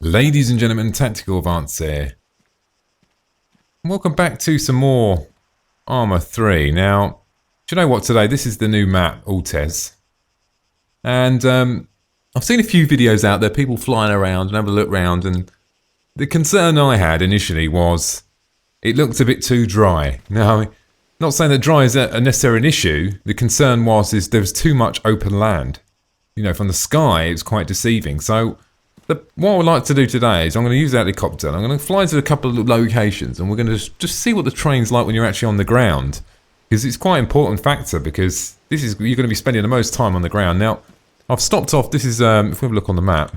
Ladies and gentlemen, Tactical Advance here. Welcome back to some more Arma 3. Now, do you know what today? This is the new map, Altis. And I've seen a few videos out there, people flying around and having a look around, and the concern I had initially was it looked a bit too dry. Now, not saying that dry is necessarily an issue. The concern was there was too much open land. You know, from the sky, it's quite deceiving. So, what I would like to do today is I'm going to use the helicopter and I'm going to fly to a couple of locations and we're going to just see what the terrain's like when you're actually on the ground. Because it's quite an important factor, because you're going to be spending the most time on the ground. Now, I've stopped off, this is, if we have a look on the map.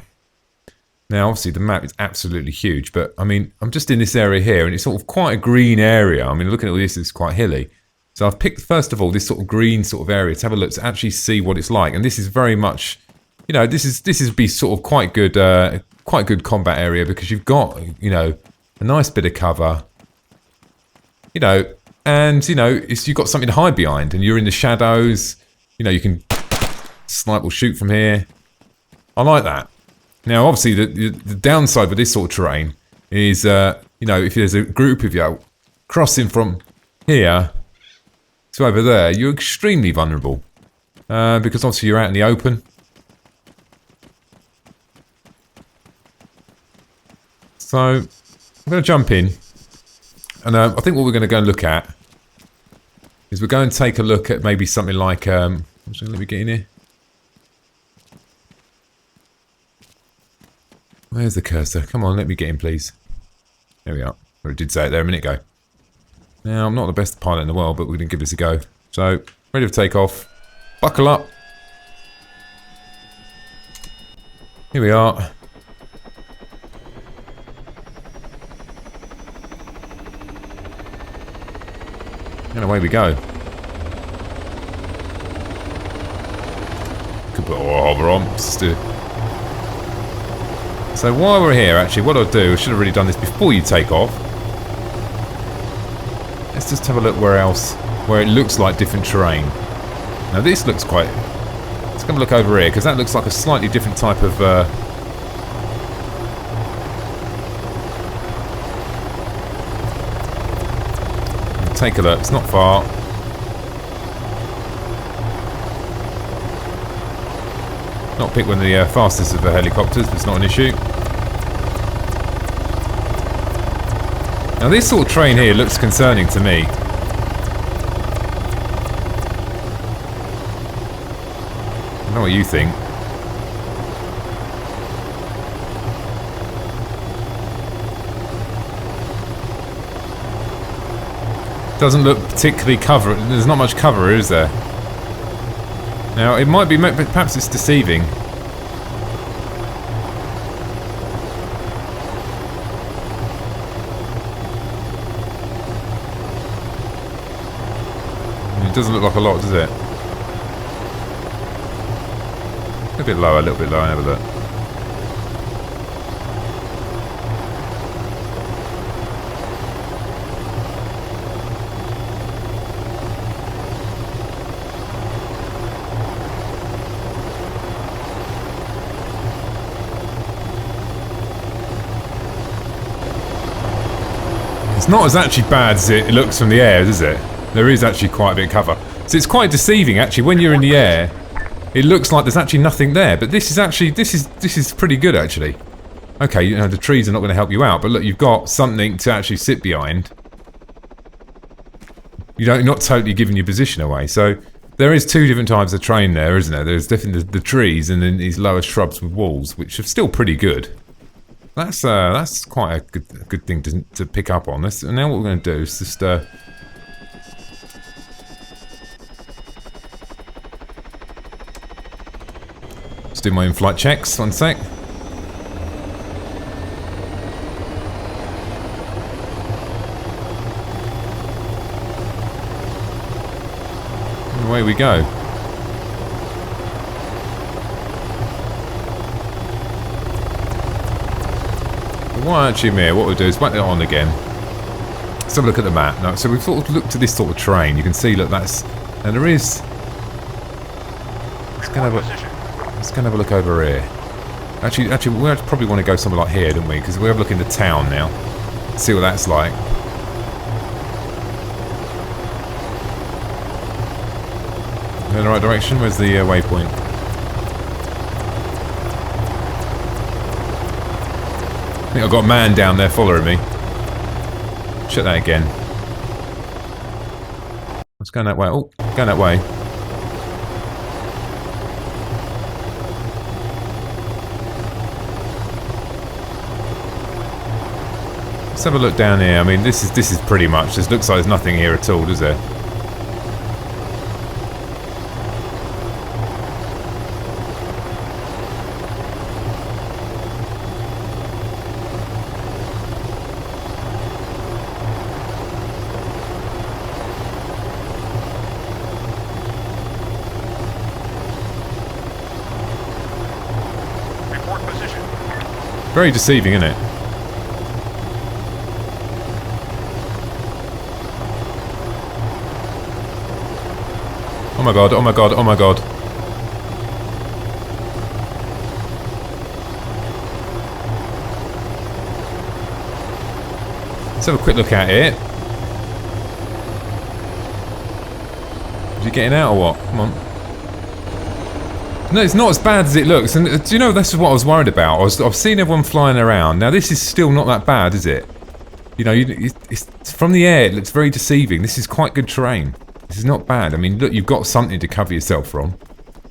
Now, obviously the map is absolutely huge, but I mean, I'm just in this area here and it's sort of quite a green area. I mean, looking at all this, it's quite hilly. So I've picked, first of all, this sort of green sort of area to have a look, to actually see what it's like. And this is very much, you know, this is be sort of quite good combat area, because you've got, you know, a nice bit of cover, you know, and you know, you've got something to hide behind, and you're in the shadows. You know, you can snipe or shoot from here. I like that. Now, obviously, the downside with this sort of terrain is, you know, if there's a group of you crossing from here to over there, you're extremely vulnerable, because obviously you're out in the open. So, I'm going to jump in, and I think what we're going to go and look at is we're going to take a look at maybe something like, let me get in here. Where's the cursor? Come on, let me get in, please. There we are. I did say it there a minute ago. Now, I'm not the best pilot in the world, but we're going to give this a go. So, ready for takeoff. Buckle up. Here we are. And away we go. Could put a hover on. So while we're here, actually, what I'll do, I should have really done this before you take off. Let's just have a look where it looks like different terrain. Now this looks quite... Let's have a look over here, because that looks like a slightly different type of... Take a look, it's not far. Not pick one of the fastest of the helicopters, but it's not an issue. Now this sort of terrain here looks concerning to me. I don't know what you think. Doesn't look particularly covered. There's not much cover, is there? Now, it might be, perhaps it's deceiving. It doesn't look like a lot, does it? A bit lower, have a look. It's not as actually bad as it looks from the air, is it? There is actually quite a bit of cover. So it's quite deceiving, actually. When you're in the air, it looks like there's actually nothing there. But this is actually, this is pretty good, actually. Okay, you know, the trees are not going to help you out, but look, you've got something to actually sit behind. You're not totally giving your position away. So there is two different types of terrain there, isn't there? There's definitely the trees and then these lower shrubs with walls, which are still pretty good. That's quite a good thing to pick up on. And now what we're going to do is just do my in-flight checks. 1 sec. And away we go. Why actually here? What we'll do is whack it on again. Let's have a look at the map. Now, so we've sort of looked at this sort of terrain. You can see, look, that's... And there is... Let's go and have a look over here. Actually, we probably want to go somewhere like here, don't we? Because we have a look into town now. See what that's like. In the right direction? Where's the waypoint? I think I've got a man down there following me. Check that again. Let's go that way. Oh, going that way. Let's have a look down here. I mean, this is pretty much. This looks like there's nothing here at all, does there? Very deceiving, isn't it? Oh my god, oh my god, oh my god. Let's have a quick look at it. Is he getting out or what? Come on. No, it's not as bad as it looks, and do you know, this is what I was worried about. I've seen everyone flying around. Now this is still not that bad, is it? You know, it's from the air, it looks very deceiving. This is quite good terrain. This is not bad. I mean, look, you've got something to cover yourself from.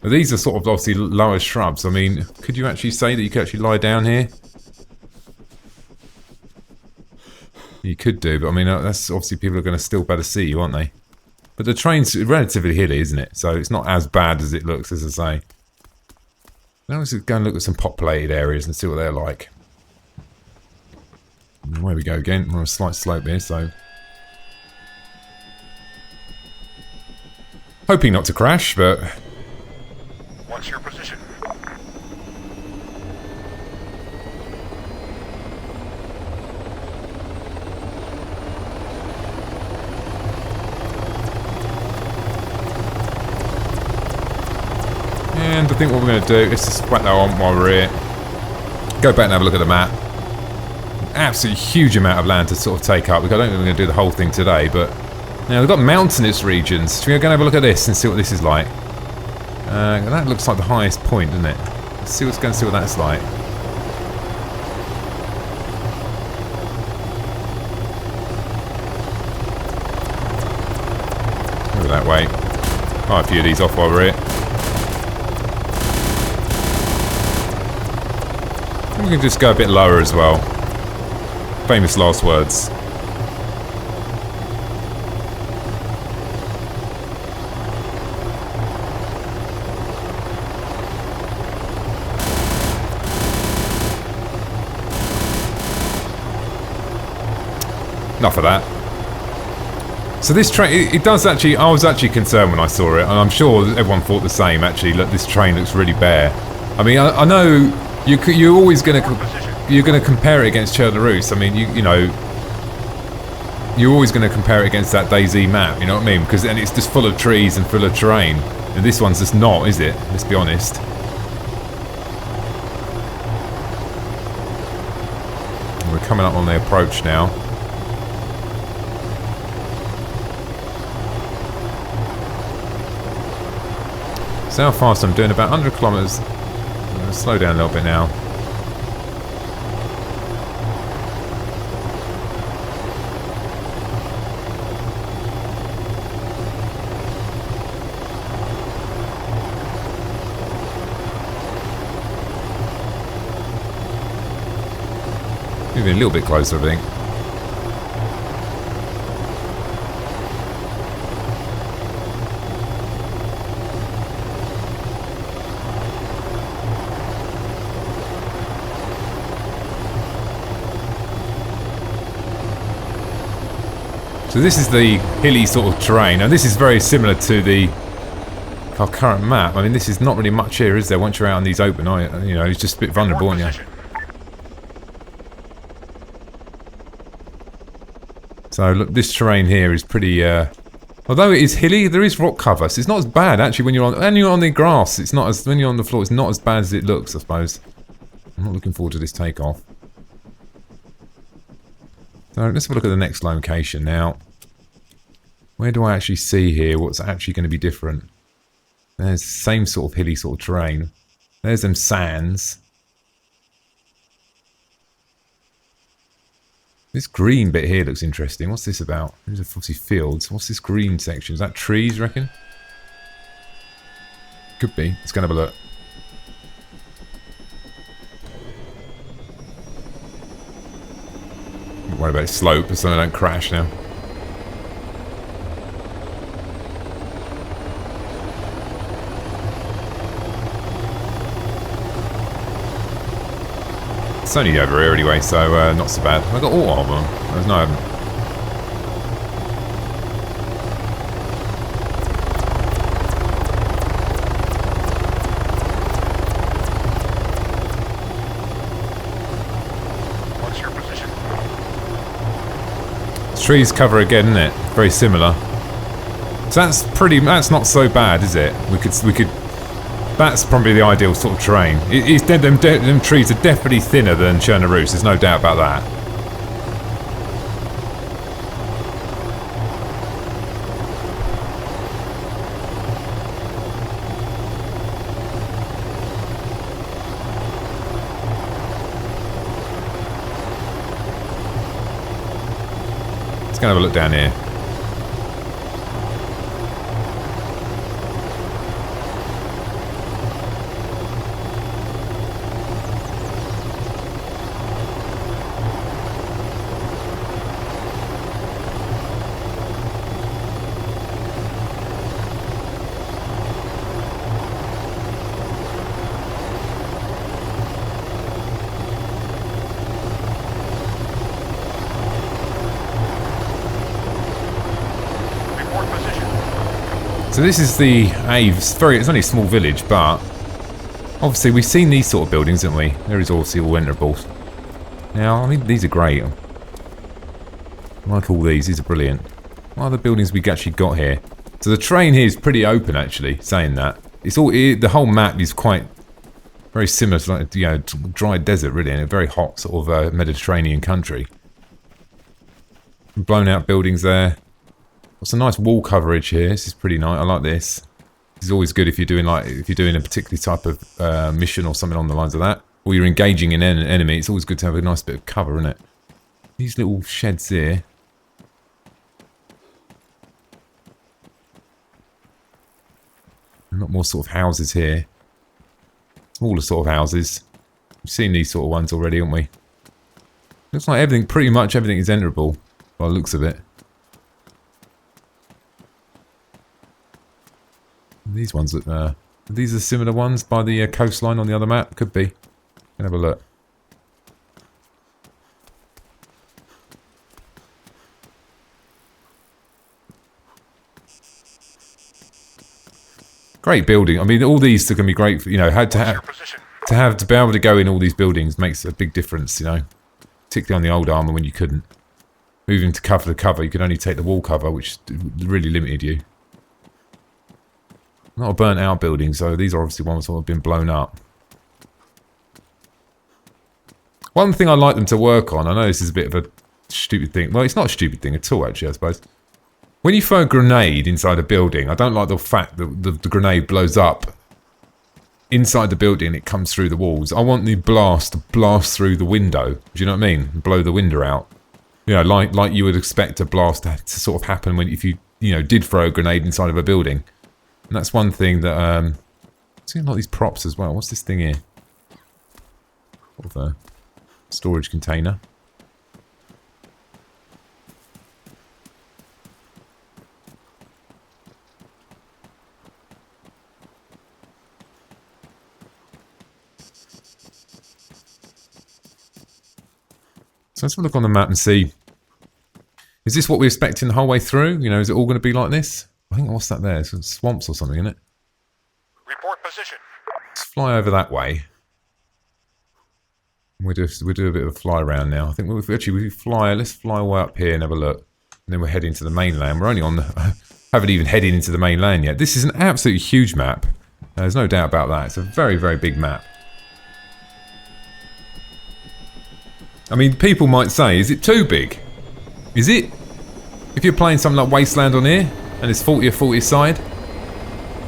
But these are sort of obviously lower shrubs. I mean, could you actually say that you could actually lie down here? You could do, but I mean, that's obviously people are going to still better see you, aren't they? But the terrain's relatively hilly, isn't it? So it's not as bad as it looks, as I say. Now let's go and look at some populated areas and see what they're like. And away we go again. We're on a slight slope here, so... hoping not to crash, but... What's your position? And I think what we're going to do is just whack that on while we're here. Go back and have a look at the map. Absolutely huge amount of land to sort of take up. I don't think we're going to do the whole thing today, but... now we've got mountainous regions. Should we go and have a look at this and see what this is like? That looks like the highest point, doesn't it? Let's see go and see what that's like. Over that way. Fire a few of these off while we're here. And we can just go a bit lower as well. Famous last words. Enough of that. So this train, it does actually, I was actually concerned when I saw it, and I'm sure everyone thought the same actually. Look, this train looks really bare. I mean, I know you're always going to compare it against Churlarus. I mean, you know, you're always going to compare it against that DayZ map, you know what I mean? Because then it's just full of trees and full of terrain. And this one's just not, is it? Let's be honest. We're coming up on the approach now. So how fast I'm doing? About 100 kilometers. I'm going to slow down a little bit now. Moving a little bit closer, I think. So this is the hilly sort of terrain. Now this is very similar to our current map. I mean, this is not really much here, is there? Once you're out on these open, you know, it's just a bit vulnerable, aren't you? So look, this terrain here is pretty. Although it is hilly, there is rock cover, so it's not as bad actually when you're on the grass. It's not as when you're on the floor. It's not as bad as it looks, I suppose. I'm not looking forward to this takeoff. So let's have a look at the next location now. Where do I actually see here what's actually going to be different? There's the same sort of hilly sort of terrain. There's them sands. This green bit here looks interesting. What's this about? These are obviously fields. What's this green section? Is that trees, you reckon? Could be. Let's go and have a look. Don't worry about slope so I don't crash now. It's only over here anyway, so not so bad. I got all of them. There's no. What's your position? Trees cover again, isn't it? Very similar. So that's not so bad, is it? We could. That's probably the ideal sort of terrain. Them trees are definitely thinner than Chernaroos, there's no doubt about that. Let's go have a look down here. So this is the Aves. It's only a small village, but obviously we've seen these sort of buildings, haven't we? There is obviously all enterable. Now, I mean, these are great. I like all these. These are brilliant. What other buildings we actually got here? So the terrain here is pretty open, actually. Saying that, it's all the whole map is quite very similar to, like, you know, dry desert, really, and a very hot sort of Mediterranean country. Blown out buildings there. Got a nice wall coverage here. This is pretty nice. I like this. This is always good if you're doing a particular type of mission or something on the lines of that, or you're engaging an enemy. It's always good to have a nice bit of cover, isn't it? These little sheds here. A lot more sort of houses here. Smaller sort of houses. We've seen these sort of ones already, haven't we? Looks like everything, pretty much everything is enterable by the looks of it. These ones, these are similar ones by the coastline on the other map. Could be. Can have a look. Great building. I mean, all these are going to be great. For, you know, to be able to go in all these buildings makes a big difference. You know, particularly on the old Arma when you couldn't. Moving to cover, you could only take the wall cover, which really limited you. Not a burnt out building, so these are obviously ones that have been blown up. One thing I'd like them to work on, I know this is a bit of a stupid thing. Well, it's not a stupid thing at all, actually, I suppose. When you throw a grenade inside a building, I don't like the fact that the grenade blows up inside the building and it comes through the walls. I want the blast to blast through the window. Do you know what I mean? Blow the window out. You know, like you would expect a blast to sort of happen if you did throw a grenade inside of a building. And that's one thing that I'm seeing a lot of these props as well. What's this thing here? Sort of a storage container. So let's have a look on the map and see. Is this what we're expecting the whole way through? You know, is it all going to be like this? I think, what's that there? It's swamps or something, isn't it? Report position. Let's fly over that way. We'll do a bit of a fly around now. I think let's fly way up here and have a look. And then we're heading to the mainland. We're only on the... haven't even headed into the mainland yet. This is an absolutely huge map. There's no doubt about that. It's a very, very big map. I mean, people might say, is it too big? Is it? If you're playing something like Wasteland on here, and it's 40 or 40 a side,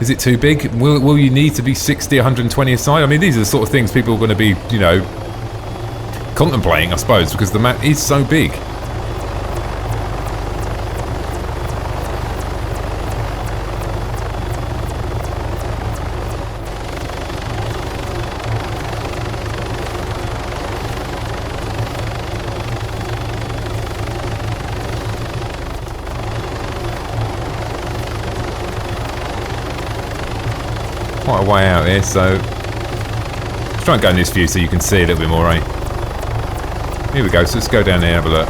is it too big? Will you need to be 60, 120 a side? I mean, these are the sort of things people are going to be, you know, contemplating, I suppose, because the map is so big. Quite a way out here, so let's try and go in this view so you can see a little bit more, eh? Here we go, so let's go down there and have a look.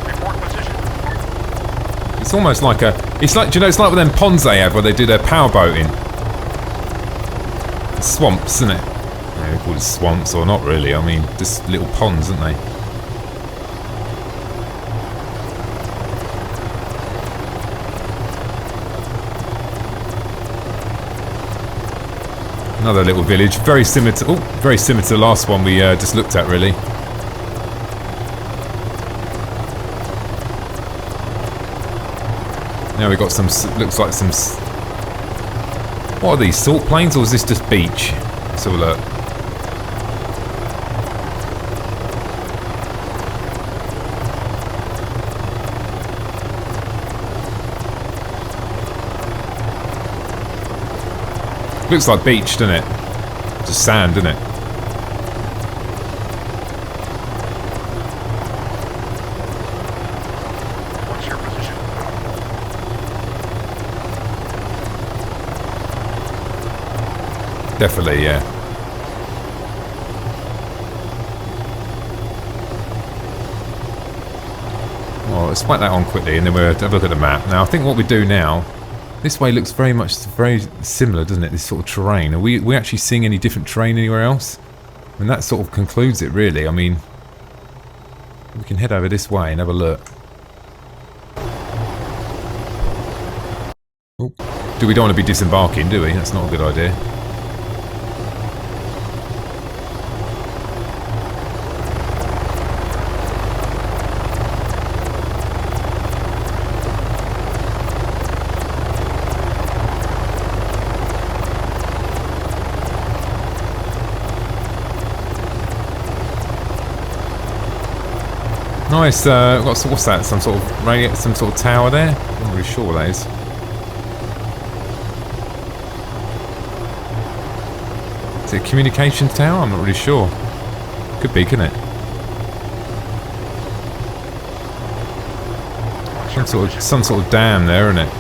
Report position. It's almost like a, it's like, do you know, it's like with them ponds they have where they do their powerboating. Swamps, isn't it? Yeah, they call it swamps, or not really, I mean, just little ponds, aren't they? Another little village, very similar to the last one we just looked at, really. Now we've got some, looks like some, what are these, salt plains, or is this just beach? Let's have a look. Looks like beach, doesn't it? Just sand, doesn't it? What's your position? Definitely, yeah. Well, let's whack that on quickly and then we'll have a look at the map. Now, I think what we do now, this way looks very similar, doesn't it? This sort of terrain. Are we actually seeing any different terrain anywhere else? I mean, that sort of concludes it, really. I mean, we can head over this way and have a look. Oh, we don't want to be disembarking, do we? That's not a good idea. Nice, what's that? Some sort of radio, some sort of tower there? I'm not really sure what that is. Is it a communications tower? I'm not really sure. Could be, couldn't it? Some sort of dam there, isn't it?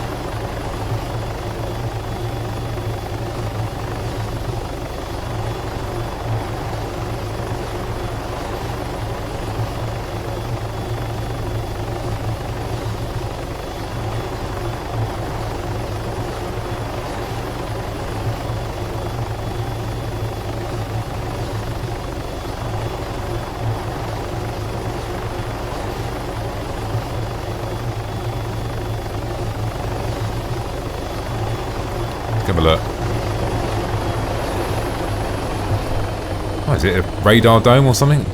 Have a look. Oh, is it a radar dome or something?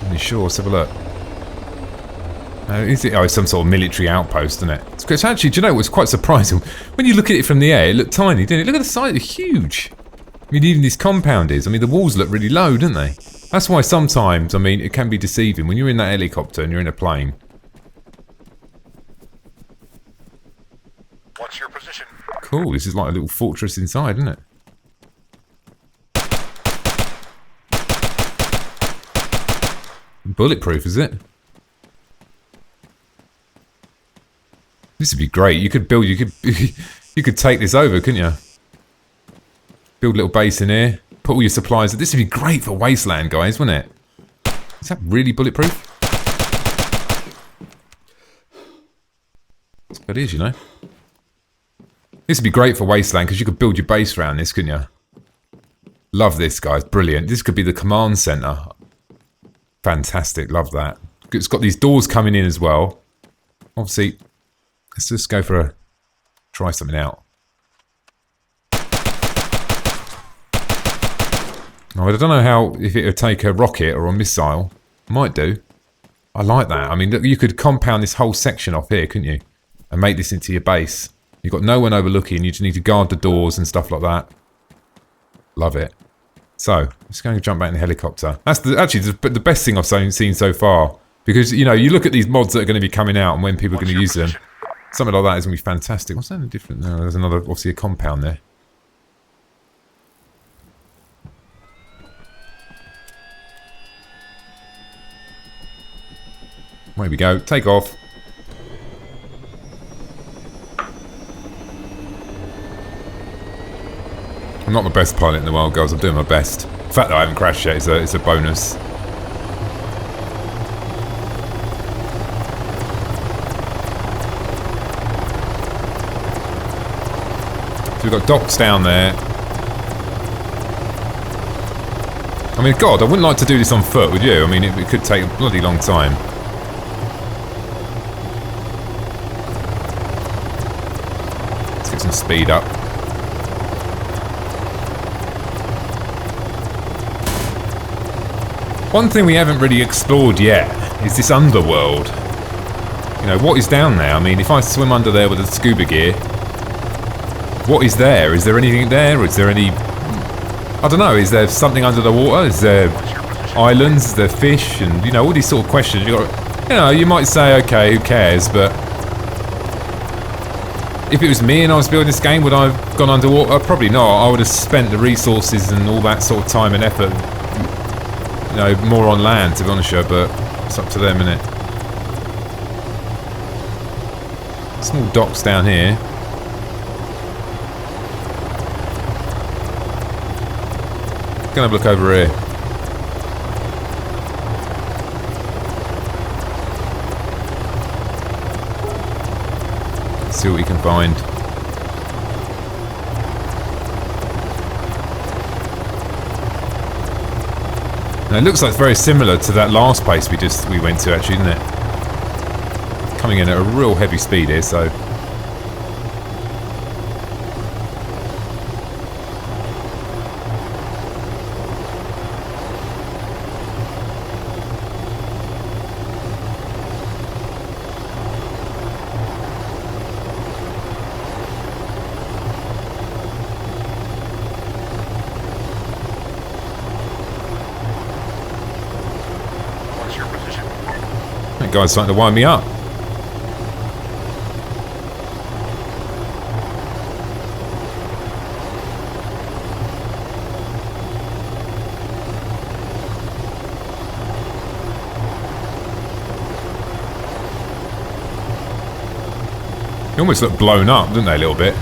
I'm not sure. Let's have a look. Is it? Oh, it's some sort of military outpost, isn't it? It's actually, do you know what's quite surprising? When you look at it from the air, it looked tiny, didn't it? Look at the size, it's huge. I mean, even this compound is. I mean, the walls look really low, don't they? That's why sometimes, I mean, it can be deceiving. When you're in that helicopter and you're in a plane. What's your position? Cool, this is like a little fortress inside, isn't it? Bulletproof, is it? This would be great. You could build, you could take this over, couldn't you? Build a little base in here. Put all your supplies. This would be great for Wasteland, guys, wouldn't it? Is that really bulletproof? That's what it is, you know. This would be great for Wasteland because you could build your base around this, couldn't you? Love this, guys. Brilliant. This could be the command center. Fantastic. Love that. It's got these doors coming in as well. Obviously, let's just go for a Try something out. Now, I don't know how, if it would take a rocket or a missile. Might do. I like that. I mean, you could compound this whole section off here, couldn't you? And make this into your base. You've got no one overlooking. You just need to guard the doors and stuff like that. Love it. So, let's go and jump back in the helicopter. That's actually the best thing I've seen so far. Because, you know, you look at these mods that are going to be coming out and when people are going to use them. Something like that is going to be fantastic. What's that different? No, there's another, obviously a compound there. There we go. Take off. I'm not the best pilot in the world, girls. I'm doing my best. The fact that I haven't crashed yet is a bonus. So we've got docks down there. I mean, God, I wouldn't like to do this on foot, would you? I mean, it could take a bloody long time. Some speed up. One thing we haven't really explored yet is this underworld. You know, what is down there? I mean, if I swim under there with the scuba gear, what is there? Is there anything there? Is there any... I don't know, is there something under the water? Is there islands? Is there fish? And, you know, all these sort of questions. You know, you might say, okay, who cares, but... If it was me and I was building this game, would I have gone underwater? Probably not. I would have spent the resources and all that sort of time and effort, you know, more on land, to be honest with you, but it's up to them, innit? Small docks down here. Gonna have a look over here. See what we can find. Now it looks like it's very similar to that last place we went to, actually, didn't it? Coming in at a real heavy speed here, so. Guy's starting to wind me up. They almost look blown up, don't they, a little bit?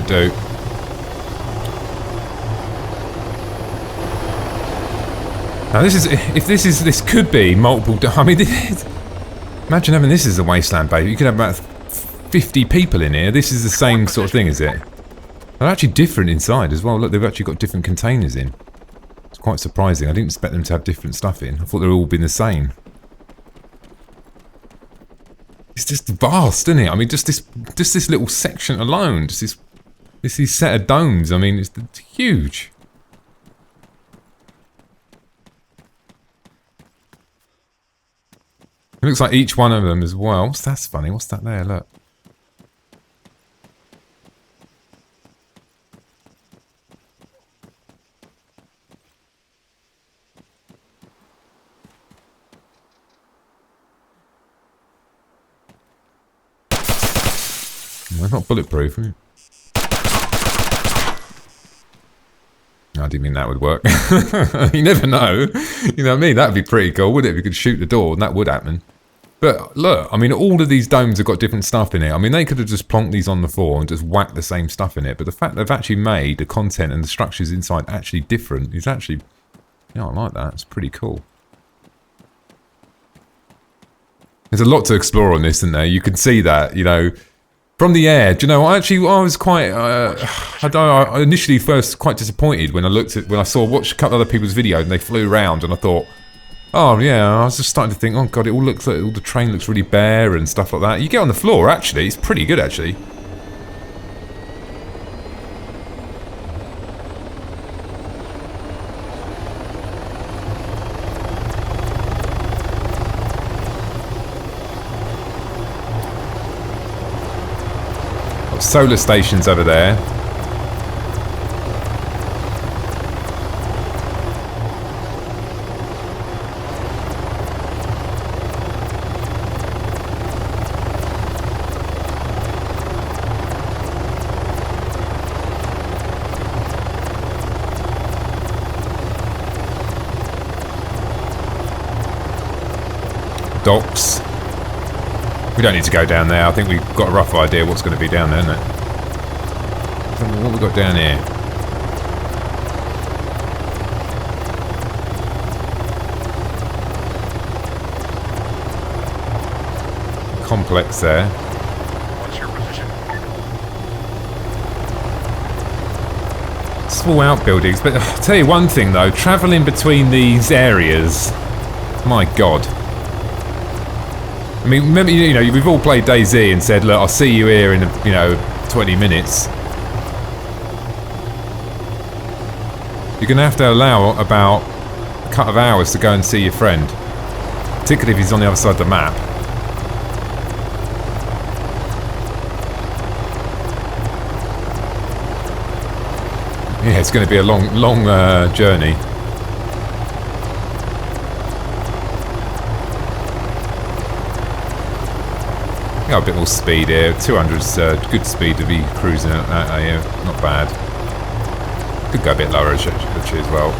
Do. Now this could be multiple. I mean, imagine having this as a wasteland, baby. You could have about 50 people in here. This is the same sort of thing, is it? They're actually different inside as well. Look, they've actually got different containers in. It's quite surprising. I didn't expect them to have different stuff in. I thought they'd all been the same. It's just vast, isn't it? I mean, just this little section alone, just this set of domes. I mean, it's huge. It looks like each one of them as well. That's funny. What's that there? Look. Well, it's not bulletproof, is it? I didn't mean that would work. You never know. You know what I mean? That would be pretty cool, wouldn't it? If you could shoot the door and that would happen. But look, I mean, all of these domes have got different stuff in it. I mean, they could have just plonked these on the floor and just whacked the same stuff in it. But the fact they've actually made the content and the structures inside actually different is actually, I like that. It's pretty cool. There's a lot to explore on this, isn't there? You can see that, from the air. Do you know? I was quite. I initially first quite disappointed when I watched a couple of other people's videos and they flew around, and I thought, oh yeah, I was just starting to think, oh god, it all looks like all the train looks really bare and stuff like that. You get on the floor, actually, it's pretty good actually. Got solar stations over there. Docks. We don't need to go down there. I think we've got a rough idea what's going to be down there, isn't it? What have we got down here? Complex there. What's your position? Small outbuildings, but I'll tell you one thing though, travelling between these areas, my god. I mean, remember, we've all played DayZ and said, look, I'll see you here in, 20 minutes. You're going to have to allow about a couple of hours to go and see your friend. Particularly if he's on the other side of the map. Yeah, it's going to be a long journey. Got a bit more speed here. 200's good speed to be cruising at that. Yeah, not bad. Could go a bit lower actually as well.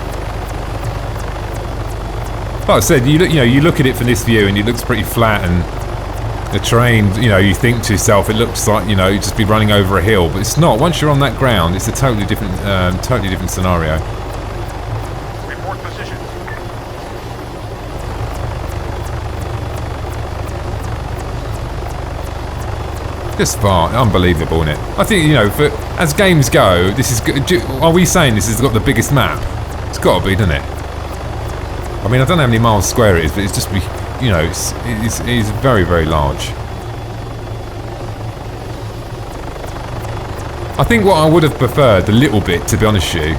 Like I said, you look at it from this view and it looks pretty flat, and the terrain, you think to yourself, it looks like you'd just be running over a hill, but it's not. Once you're on that ground, it's a totally different scenario. Report position. Just far, unbelievable, isn't it? I think, as games go, this is good. Are we saying this has got the biggest map? It's got to be, doesn't it? I mean, I don't know how many miles square it is, but it's just, it's very, very large. I think what I would have preferred a little bit, to be honest with you,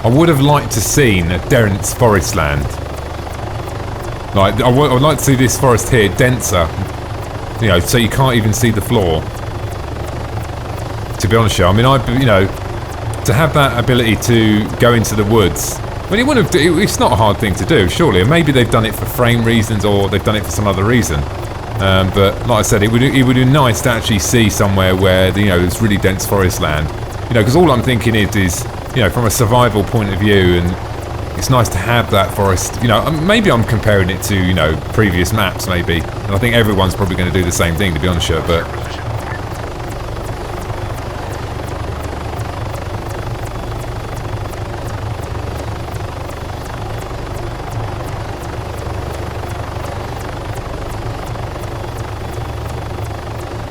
I would have liked to seen a dense forest land. Like, I would like to see this forest here denser. So you can't even see the floor. To be honest with you, I mean, to have that ability to go into the woods. I mean, it's not a hard thing to do, surely. And maybe they've done it for frame reasons, or they've done it for some other reason. But like I said, it would be nice to actually see somewhere where there's really dense forest land. Because all I'm thinking is from a survival point of view, and it's nice to have that forest. Maybe I'm comparing it to previous maps, maybe, and I think everyone's probably going to do the same thing, to be honest with you. But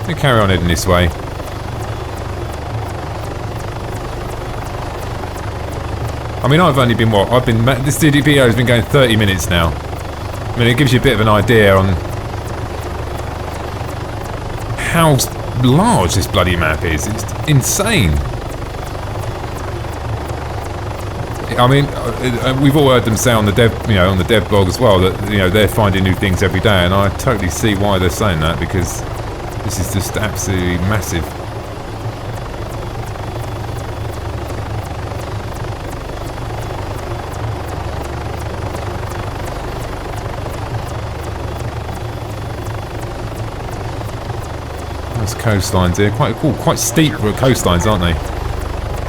we carry on heading this way. I mean, I've only been this video has been going 30 minutes now. I mean, it gives you a bit of an idea on how large this bloody map is. It's insane. I mean, we've all heard them say on the dev blog as well that they're finding new things every day, and I totally see why they're saying that, because this is just absolutely massive. Coastlines here, quite cool, quite steep coastlines, aren't they?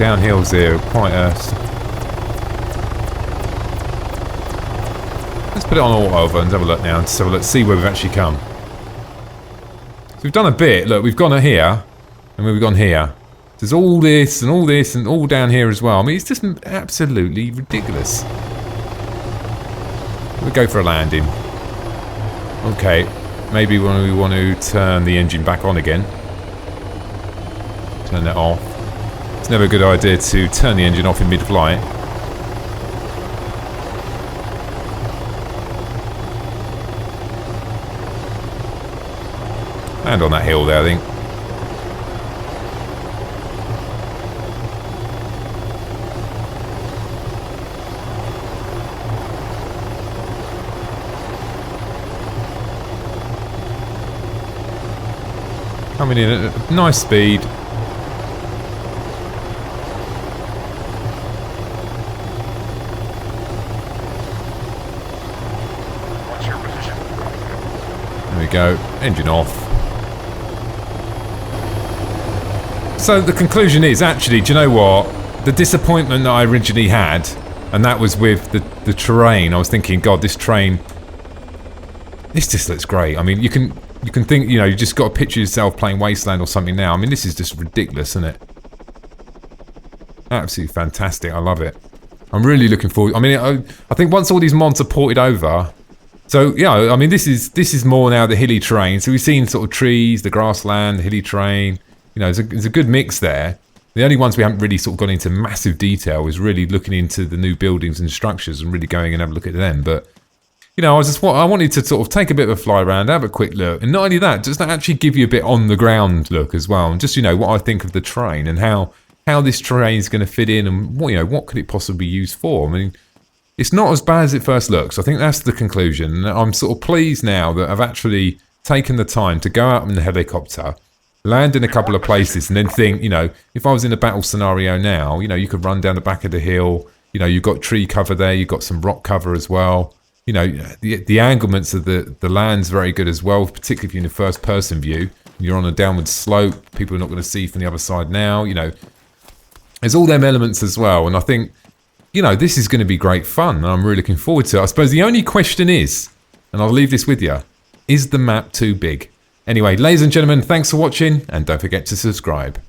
Downhills here, quite Let's put it on auto and have a look now and just have a look, see where we've actually come. So we've done a bit. Look, we've gone here and we've gone here. There's all this and all this and all down here as well. I mean, it's just absolutely ridiculous. We'll go for a landing. Okay, maybe when we want to turn the engine back on again. Turn that off. It's never a good idea to turn the engine off in mid-flight. Land on that hill there, I think. Coming in at a nice speed. What's your position? There we go. Engine off. So the conclusion is, actually, do you know what? The disappointment that I originally had, and that was with the terrain. I was thinking, God, this terrain, this just looks great. I mean, you can think, you know, you just got to picture yourself playing Wasteland or something now. I mean, this is just ridiculous, isn't it? Absolutely fantastic. I love it. I'm really looking forward. I mean, I think once all these mods are ported over, so yeah, I mean, this is more now the hilly terrain. So we've seen sort of trees, the grassland, the hilly terrain. You know, there's a good mix there. The only ones we haven't really sort of gone into massive detail is really looking into the new buildings and structures and really going and have a look at them. But you know, I wanted to sort of take a bit of a fly around, have a quick look, and not only that, just actually give you a bit on the ground look as well, and just, you know, what I think of the terrain and how this terrain is going to fit in, and what, you know, what could it possibly be used for. I mean, it's not as bad as it first looks. I think that's the conclusion. And I'm sort of pleased now that I've actually taken the time to go out in the helicopter, land in a couple of places, and then think, you know, if I was in a battle scenario now, you know, you could run down the back of the hill. You know, you've got tree cover there, you've got some rock cover as well. You know, the anglements of the land's very good as well, particularly if you're in a first-person view. You're on a downward slope. People are not going to see from the other side now. You know, there's all them elements as well. And I think, you know, this is going to be great fun. And I'm really looking forward to it. I suppose the only question is, and I'll leave this with you, is the map too big? Anyway, ladies and gentlemen, thanks for watching. And don't forget to subscribe.